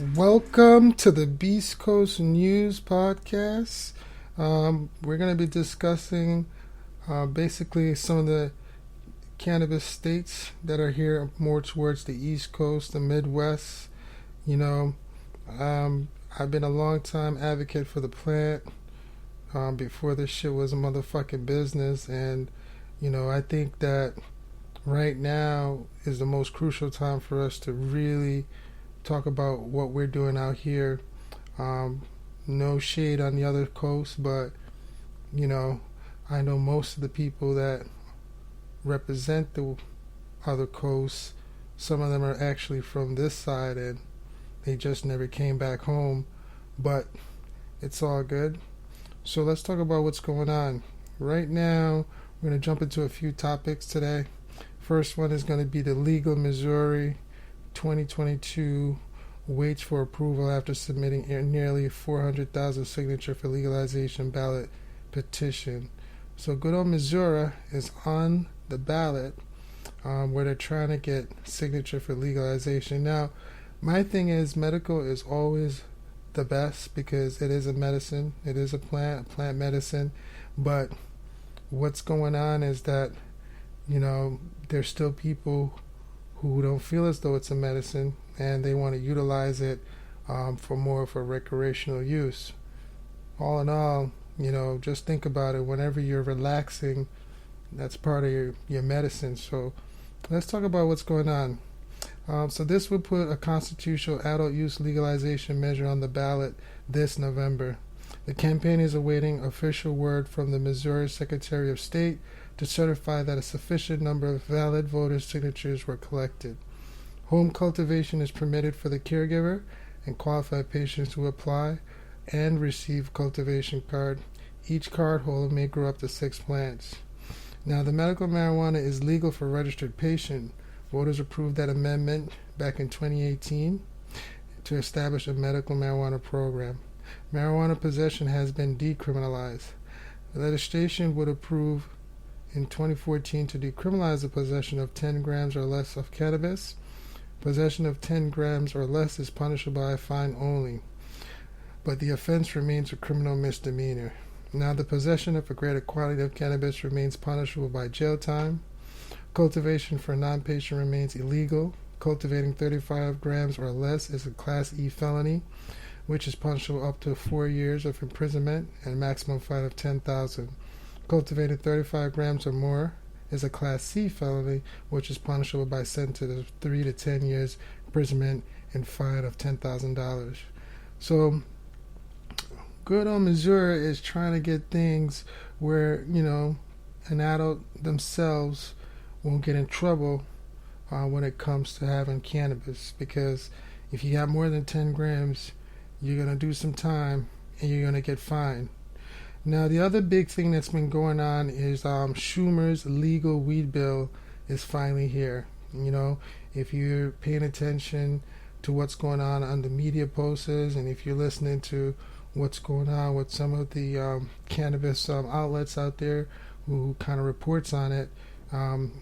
Welcome to the BeastCoast News Podcast. We're going to be discussing basically some of the cannabis states that are here more towards the East Coast, the Midwest. I've been a long time advocate for the plant before this shit was a motherfucking business. And, I think that right now is the most crucial time for us to really talk about what we're doing out here. No shade on the other coast, but I know most of the people that represent the other coast. Some of them are actually from this side and they just never came back home, but it's all good. So let's talk about what's going on right now. We're going to jump into a few topics today. First one is going to be the legal Missouri 2022 waits for approval after submitting nearly 400,000 signature for legalization ballot petition. So good old Missouri is on the ballot where they're trying to get signature for legalization. Now, my thing is medical is always the best because it is a medicine. It is a plant medicine. But what's going on is that, there's still people who don't feel as though it's a medicine and they want to utilize it for more of a recreational use. All in all, just think about it. Whenever you're relaxing, that's part of your medicine. So let's talk about what's going on. So this would put a constitutional adult use legalization measure on the ballot this November. The campaign is awaiting official word from the Missouri Secretary of State to certify that a sufficient number of valid voters' signatures were collected. Home cultivation is permitted for the caregiver and qualified patients who apply and receive cultivation card. Each card holder may grow up to 6 plants. Now, the medical marijuana is legal for registered patient. Voters approved that amendment back in 2018 to establish a medical marijuana program. Marijuana possession has been decriminalized. The legislation would approve in 2014 to decriminalize the possession of 10 grams or less of cannabis. Possession of 10 grams or less is punishable by a fine only, but the offense remains a criminal misdemeanor. Now, the possession of a greater quantity of cannabis remains punishable by jail time. Cultivation for non-patient remains illegal. Cultivating 35 grams or less is a Class E felony, which is punishable up to 4 years of imprisonment and maximum fine of $10,000. Cultivating 35 grams or more is a Class C felony, which is punishable by sentence of 3 to 10 years imprisonment and fine of $10,000. So, good old Missouri is trying to get things where, an adult themselves won't get in trouble when it comes to having cannabis. Because if you have more than 10 grams, you're going to do some time and you're going to get fined. Now, the other big thing that's been going on is Schumer's legal weed bill is finally here. If you're paying attention to what's going on the media posters, and if you're listening to what's going on with some of the cannabis outlets out there who kind of reports on it,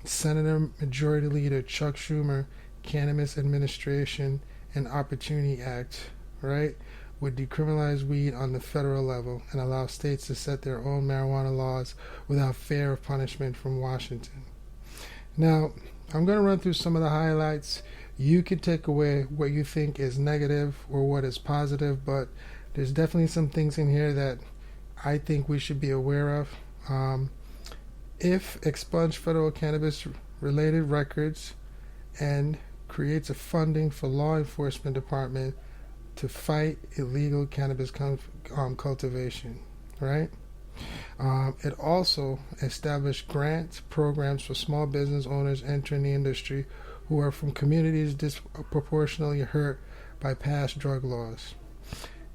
Senator Majority Leader Chuck Schumer, Cannabis Administration and Opportunity Act, right, would decriminalize weed on the federal level and allow states to set their own marijuana laws without fear of punishment from Washington. Now, I'm going to run through some of the highlights. You can take away what you think is negative or what is positive, but there's definitely some things in here that I think we should be aware of. If expunge federal cannabis-related records and creates a funding for law enforcement department to fight illegal cannabis cultivation, right? It also established grant programs for small business owners entering the industry who are from communities disproportionately hurt by past drug laws.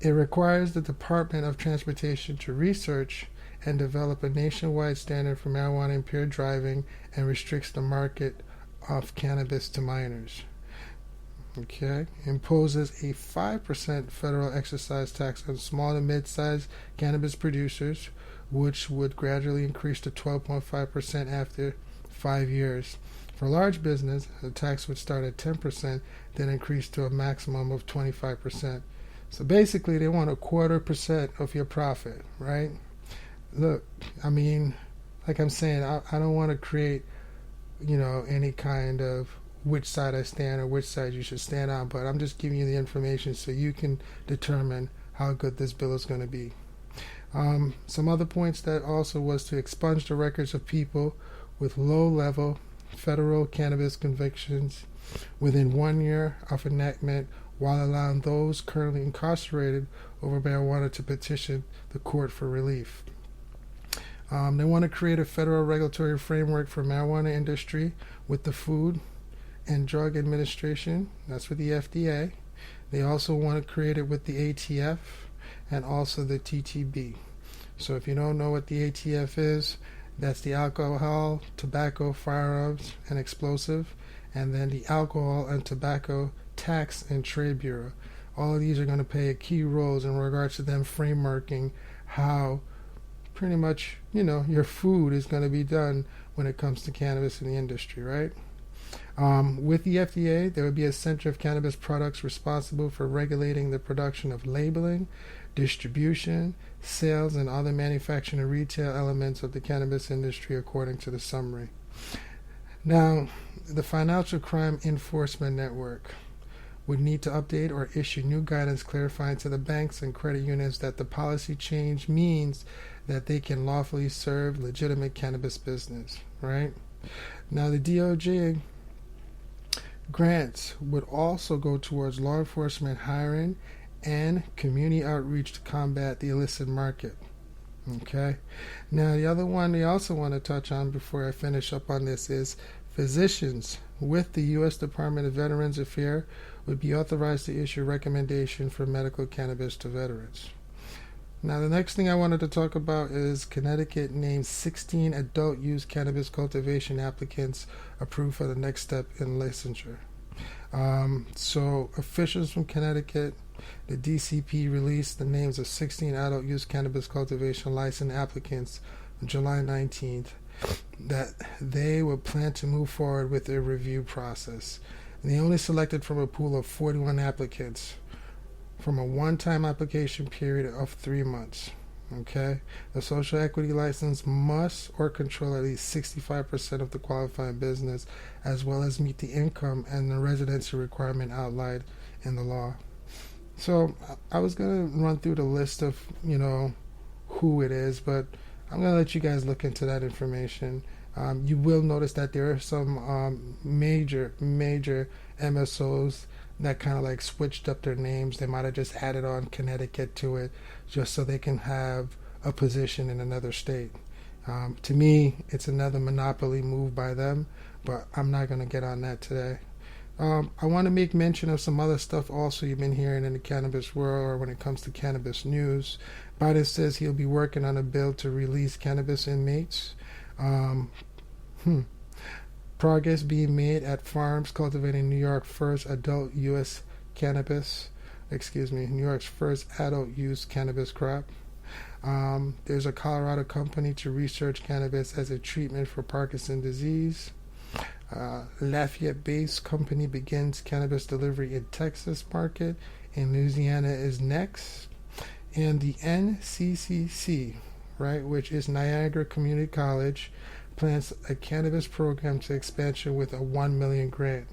It requires the Department of Transportation to research and develop a nationwide standard for marijuana-impaired driving and restricts the market of cannabis to minors. Okay, imposes a 5% federal excise tax on small to mid-sized cannabis producers, which would gradually increase to 12.5% after 5 years. For large business, the tax would start at 10%, then increase to a maximum of 25%. So basically, they want 1/4% of your profit, right? Look, I mean, like I'm saying, I don't want to create, any kind of which side I stand or which side you should stand on, but I'm just giving you the information so you can determine how good this bill is going to be. Some other points that also was to expunge the records of people with low-level federal cannabis convictions within 1 year of enactment, while allowing those currently incarcerated over marijuana to petition the court for relief. They want to create a federal regulatory framework for marijuana industry with the Food and Drug Administration. That's with the FDA. They also want to create it with the ATF and also the TTB. So if you don't know what the ATF is, that's the Alcohol, Tobacco, Firearms, and Explosive, and then the Alcohol and Tobacco Tax and Trade Bureau. All of these are going to play key roles in regards to them frameworking how pretty much, your food is going to be done when it comes to cannabis in the industry, right? With the FDA, there would be a Center of Cannabis Products responsible for regulating the production of labeling, distribution, sales, and other manufacturing and retail elements of the cannabis industry, according to the summary. Now, the Financial Crime Enforcement Network would need to update or issue new guidance clarifying to the banks and credit unions that the policy change means that they can lawfully serve legitimate cannabis business, right? Now, the DOJ grants would also go towards law enforcement hiring and community outreach to combat the illicit market. Okay. Now, the other one they also want to touch on before I finish up on this is physicians with the U.S. Department of Veterans Affairs would be authorized to issue recommendation for medical cannabis to veterans. Now, the next thing I wanted to talk about is Connecticut named 16 adult use cannabis cultivation applicants approved for the next step in licensure. So officials from Connecticut, the DCP, released the names of 16 adult use cannabis cultivation license applicants on July 19th that they would plan to move forward with their review process. And they only selected from a pool of 41 applicants from a one-time application period of 3 months. Okay, the social equity license must or control at least 65% of the qualifying business, as well as meet the income and the residency requirement outlined in the law. So I was going to run through the list of, who it is, but I'm going to let you guys look into that information. You will notice that there are some major MSOs that kind of like switched up their names. They might have just added on Connecticut to it just so they can have a position in another state. To me, it's another monopoly move by them, but I'm not going to get on that today. I want to make mention of some other stuff also you've been hearing in the cannabis world or when it comes to cannabis news. Biden says he'll be working on a bill to release cannabis inmates. Progress being made at farms cultivating New York's first adult use cannabis crop. There's a Colorado company to research cannabis as a treatment for Parkinson's disease. Lafayette-based company begins cannabis delivery in Texas market, and Louisiana is next. And the NCCC, right, which is Niagara Community College, plans a cannabis program to expansion with a $1 million grant.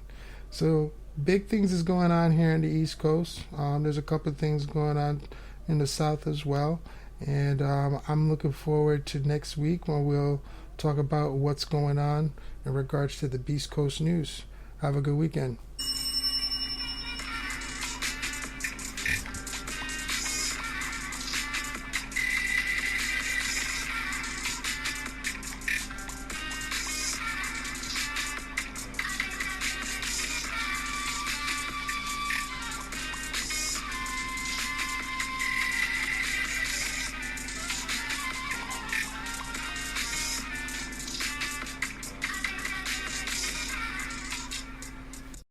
So big things is going on here in the East Coast. There's a couple of things going on in the South as well. And I'm looking forward to next week when we'll talk about what's going on in regards to the BeastCoast news. Have a good weekend.